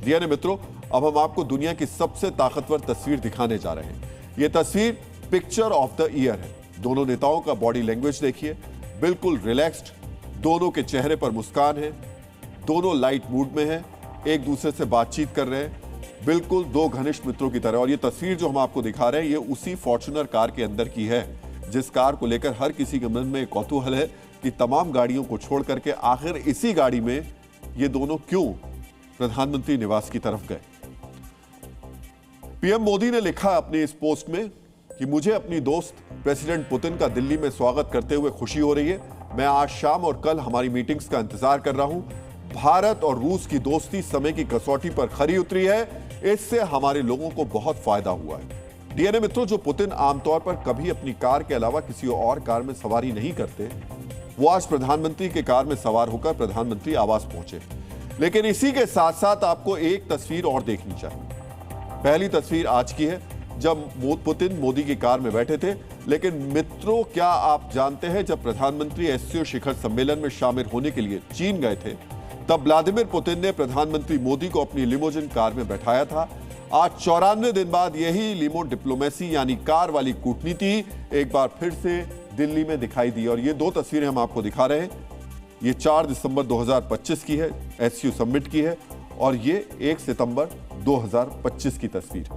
DNA मित्रों, अब हम आपको दुनिया की सबसे ताकतवर तस्वीर दिखाने जा रहे हैं। यह तस्वीर पिक्चर ऑफ द ईयर है। दोनों नेताओं का बॉडी लैंग्वेज देखिए, बिल्कुल रिलैक्स्ड, दोनों के चेहरे पर मुस्कान है, दोनों लाइट मूड में हैं, एक दूसरे से बातचीत कर रहे हैं, बिल्कुल दो घनिष्ठ मित्रों की तरह। और ये तस्वीर जो हम आपको दिखा रहे हैं, ये उसी फॉर्च्यूनर कार के अंदर की है, जिस कार को लेकर हर किसी के मन में एक कौतूहल है कि तमाम गाड़ियों को छोड़ करके आखिर इसी गाड़ी में ये दोनों क्यों प्रधानमंत्री निवास की तरफ गए। पीएम मोदी ने लिखा अपनी इस पोस्ट में कि मुझे अपनी दोस्त प्रेसिडेंट पुतिन का दिल्ली में स्वागत करते हुए खुशी हो रही है। मैं आज शाम और कल हमारी मीटिंग्स का इंतजार कर रहा हूं। भारत और रूस की दोस्ती समय की कसौटी पर खरी उतरी है, इससे हमारे लोगों को बहुत फायदा हुआ है। डीएनए मित्रों, जो पुतिन आमतौर पर कभी अपनी कार के अलावा किसी और कार में सवारी नहीं करते, वो आज प्रधानमंत्री के कार में सवार होकर प्रधानमंत्री आवास पहुंचे। लेकिन इसी के साथ साथ आपको एक तस्वीर और देखनी चाहिए। पहली तस्वीर आज की है, जब पुतिन मोदी की कार में बैठे थे। लेकिन मित्रों, क्या आप जानते हैं, जब प्रधानमंत्री एससीओ शिखर सम्मेलन में शामिल होने के लिए चीन गए थे, तब व्लादिमीर पुतिन ने प्रधानमंत्री मोदी को अपनी लिमोजिन कार में बैठाया था। आज 94 दिन बाद यही लिमो डिप्लोमेसी यानी कार वाली कूटनीति एक बार फिर से दिल्ली में दिखाई दी। और ये दो तस्वीरें हम आपको दिखा रहे हैं। ये 4 दिसंबर 2025 की है, एससीओ समिट की है, और ये 1 सितंबर 2025 की तस्वीर।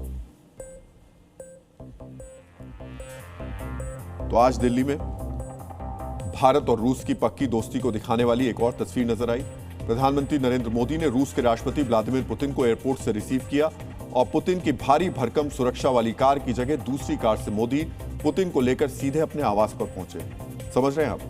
तो आज दिल्ली में भारत और रूस की पक्की दोस्ती को दिखाने वाली एक और तस्वीर नजर आई। प्रधानमंत्री नरेंद्र मोदी ने रूस के राष्ट्रपति व्लादिमीर पुतिन को एयरपोर्ट से रिसीव किया और पुतिन की भारी भरकम सुरक्षा वाली कार की जगह दूसरी कार से मोदी पुतिन को लेकर सीधे अपने आवास पर पहुंचे। समझ रहे हैं आप?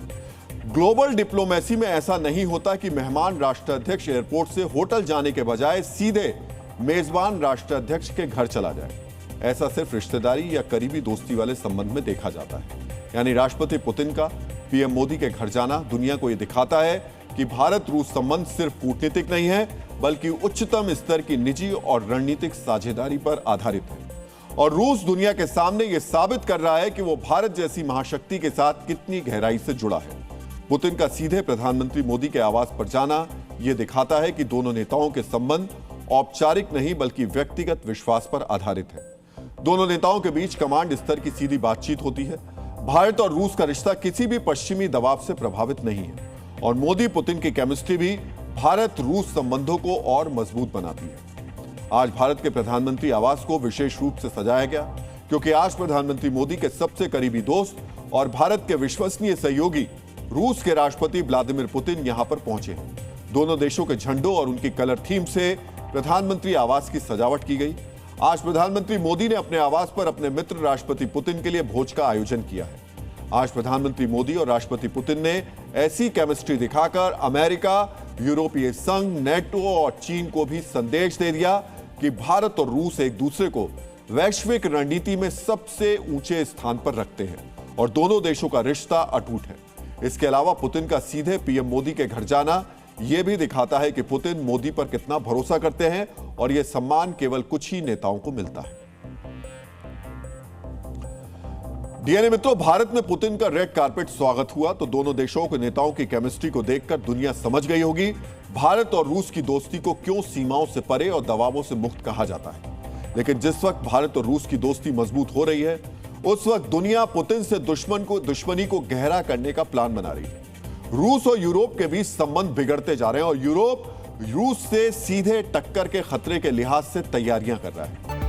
ग्लोबल डिप्लोमेसी में ऐसा नहीं होता कि मेहमान राष्ट्राध्यक्ष एयरपोर्ट से होटल जाने के बजाय सीधे मेजबान राष्ट्राध्यक्ष के घर चला जाए। ऐसा सिर्फ रिश्तेदारी या करीबी दोस्ती वाले संबंध में देखा जाता है। यानी राष्ट्रपति पुतिन का पीएम मोदी के घर जाना दुनिया को यह दिखाता है कि भारत रूस संबंध सिर्फ कूटनीतिक नहीं है, बल्कि उच्चतम स्तर की निजी और रणनीतिक साझेदारी पर आधारित है। और रूस दुनिया के सामने यह साबित कर रहा है कि वो भारत जैसी महाशक्ति के साथ कितनी गहराई से जुड़ा है। पुतिन का सीधे प्रधानमंत्री मोदी के आवास पर जाना यह दिखाता है कि दोनों नेताओं के संबंध औपचारिक नहीं बल्कि व्यक्तिगत विश्वास पर आधारित है। दोनों नेताओं के बीच कमांड स्तर की सीधी बातचीत होती है। भारत और रूस का रिश्ता किसी भी पश्चिमी दबाव से प्रभावित नहीं है और मोदी पुतिन की केमिस्ट्री भी भारत रूस संबंधों को और मजबूत बनाती है। आज भारत के प्रधानमंत्री आवास को विशेष रूप से सजाया गया क्योंकि आज प्रधानमंत्री मोदी के सबसे करीबी दोस्त और भारत के विश्वसनीय सहयोगी रूस के राष्ट्रपति व्लादिमीर पुतिन यहां पर पहुंचे हैं। दोनों देशों के झंडों और उनकी कलर थीम से प्रधानमंत्री आवास की सजावट की गई। आज प्रधानमंत्री मोदी ने अपने आवास पर अपने मित्र राष्ट्रपति पुतिन के लिए भोज का आयोजन किया है। आज प्रधानमंत्री मोदी और राष्ट्रपति पुतिन ने ऐसी केमिस्ट्री दिखाकर अमेरिका, यूरोपीय संघ, नेटो और चीन को भी संदेश दे दिया कि भारत और रूस एक दूसरे को वैश्विक रणनीति में सबसे ऊंचे स्थान पर रखते हैं और दोनों देशों का रिश्ता अटूट है। इसके अलावा पुतिन का सीधे पीएम मोदी के घर जाना यह भी दिखाता है कि पुतिन मोदी पर कितना भरोसा करते हैं और यह सम्मान केवल कुछ ही नेताओं को मिलता है। डीएनए मित्रों, भारत में पुतिन का रेड कारपेट स्वागत हुआ तो दोनों देशों के नेताओं की केमिस्ट्री को देखकर दुनिया समझ गई होगी भारत और रूस की दोस्ती को क्यों सीमाओं से परे और दबावों से मुक्त कहा जाता है। लेकिन जिस वक्त भारत और रूस की दोस्ती मजबूत हो रही है, उस वक्त दुनिया पुतिन से दुश्मनी को गहरा करने का प्लान बना रही है। रूस और यूरोप के बीच संबंध बिगड़ते जा रहे हैं और यूरोप रूस से सीधे टक्कर के खतरे के लिहाज से तैयारियां कर रहा है।